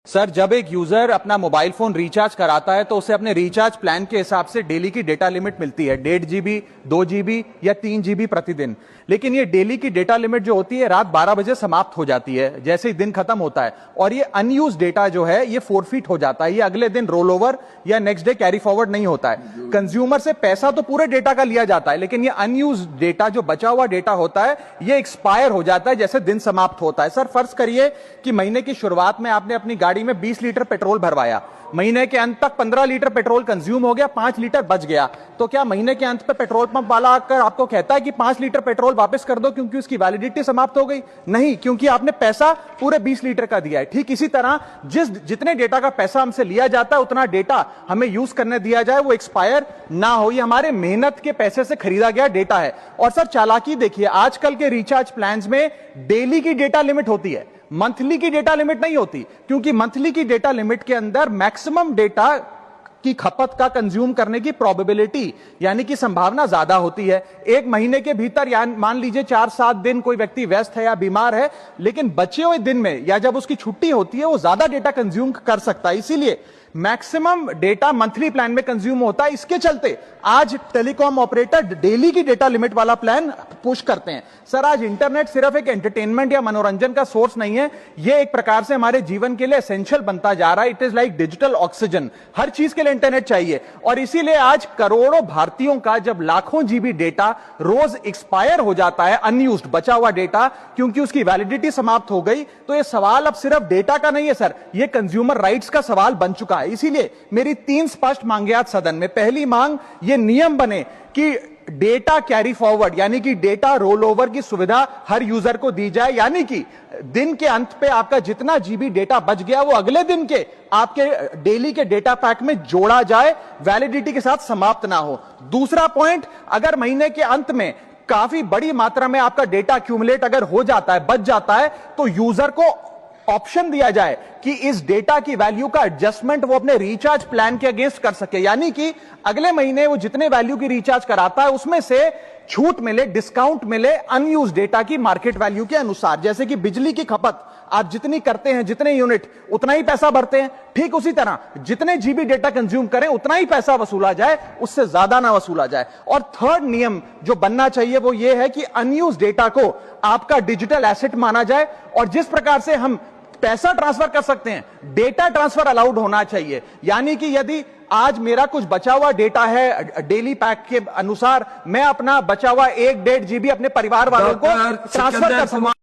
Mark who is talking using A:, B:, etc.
A: Sir, जब एक user अपना मोबाइल फोन रिचार्ज कराता है तो उसे अपने रिचार्ज प्लान के हिसाब से डेली की डेटा लिमिट मिलती है 1.5 GB, 2 GB या 3 GB प्रतिदिन। लेकिन ये डेली की डेटा लिमिट जो होती है रात 12 बजे समाप्त हो जाती है जैसे ही दिन खत्म होता है, और ये अनयूज डेटा जो है ये फोरफिट हो जाता है, ये अगले दिन रोल ओवर या नेक्स्ट डे कैरी फॉरवर्ड नहीं होता है। कंज्यूमर से पैसा तो पूरे डेटा का लिया जाता है, लेकिन ये अनयूज डेटा जो बचा हुआ डेटा होता है ये एक्सपायर हो जाता है जैसे दिन समाप्त होता है। सर, फर्ज करिए कि महीने की शुरुआत में आपने अपनी गाड़ी में 20 लीटर पेट्रोल भरवाया, महीने के अंत तक 15 लीटर पेट्रोल कंज्यूम हो गया, 5 लीटर बच गया, तो क्या महीने के अंत पे पेट्रोल पंप वाला आकर आपको कहता है कि 5 लीटर पेट्रोल वापस कर दो क्योंकि उसकी वैलिडिटी समाप्त हो गई? नहीं, क्योंकि आपने पैसा पूरे 20 लीटर का दिया है। ठीक इसी तरह जितने डेटा का पैसा हमसे लिया जाता है उतना डेटा हमें यूज करने दिया जाए, वो एक्सपायर ना हो। ये हमारे मेहनत के पैसे से खरीदा गया डेटा है। और सर, चालाकी देखिए, आजकल के रिचार्ज प्लान्स में डेली की डेटा लिमिट होती है, मंथली की डेटा लिमिट नहीं होती, क्योंकि मंथली की डेटा लिमिट के अंदर मैक्सिमम डेटा की खपत का कंज्यूम करने की प्रोबेबिलिटी यानी कि संभावना ज्यादा होती है। एक महीने के भीतर या मान लीजिए 4-7 दिन कोई व्यक्ति व्यस्त है या बीमार है, लेकिन बचे हुए दिन में या जब उसकी छुट्टी होती है वो ज्यादा डेटा कंज्यूम कर सकता है। इसीलिए मैक्सिमम डेटा मंथली प्लान में कंज्यूम होता है। इसके चलते आज टेलीकॉम ऑपरेटर डेली की डेटा लिमिट वाला प्लान पुश करते हैं। सर, आज इंटरनेट सिर्फ एक एंटरटेनमेंट या मनोरंजन का सोर्स नहीं है, यह एक प्रकार से हमारे जीवन के लिए एसेंशियल बनता जा रहा है। It is like digital oxygen. हर चीज के लिए इंटरनेट चाहिए, और इसीलिए आज करोड़ों भारतीयों का जब लाखों जीबी डेटा रोज एक्सपायर हो जाता है, अनयूज्ड बचा हुआ डेटा, क्योंकि उसकी वैलिडिटी समाप्त हो गई, तो यह सवाल अब सिर्फ डेटा का नहीं है सर, यह कंज्यूमर राइट्स का सवाल बन चुका है। इसीलिए मेरी 3 स्पष्ट मांगे आज सदन में। पहली मांग, ये नियम बने कि डेटा कैरी फॉरवर्ड यानी कि डेटा रोल ओवर की सुविधा हर यूजर को दी जाए, यानी कि दिन के अंत पे आपका जितना जीबी डेटा बच गया वो अगले दिन के आपके डेली के डेटा पैक में जोड़ा जाए, वैलिडिटी के साथ समाप्त ना हो। दूसरा पॉइंट, अगर महीने के अंत में काफी बड़ी मात्रा में आपका डेटा एक्यूमुलेट अगर हो जाता है, बच जाता है, तो यूजर को ऑप्शन दिया जाए कि इस डेटा की वैल्यू का एडजस्टमेंट वो अपने रिचार्ज प्लान के अगेंस्ट कर सके, यानी कि अगले महीने वो जितने वैल्यू की रिचार्ज कराता है उसमें से छूट मिले, डिस्काउंट मिले अनयूज डेटा की मार्केट वैल्यू के अनुसार। जैसे कि बिजली की खपत आप जितनी करते हैं, जितने यूनिट, उतना ही पैसा भरते हैं, ठीक उसी तरह जितने जीबी डेटा कंज्यूम करें उतना ही पैसा वसूला जाए, उससे ज्यादा ना वसूला जाए। और थर्ड नियम जो बनना चाहिए वो ये है कि अनयूज डेटा को आपका डिजिटल एसेट माना जाए, और जिस प्रकार से हम पैसा ट्रांसफर कर सकते हैं, डेटा ट्रांसफर अलाउड होना चाहिए। यानी कि यदि आज मेरा कुछ बचा हुआ डेटा है डेली पैक के अनुसार, मैं अपना बचा हुआ 1-1.5 GB अपने परिवार वालों को ट्रांसफर कर सकूं।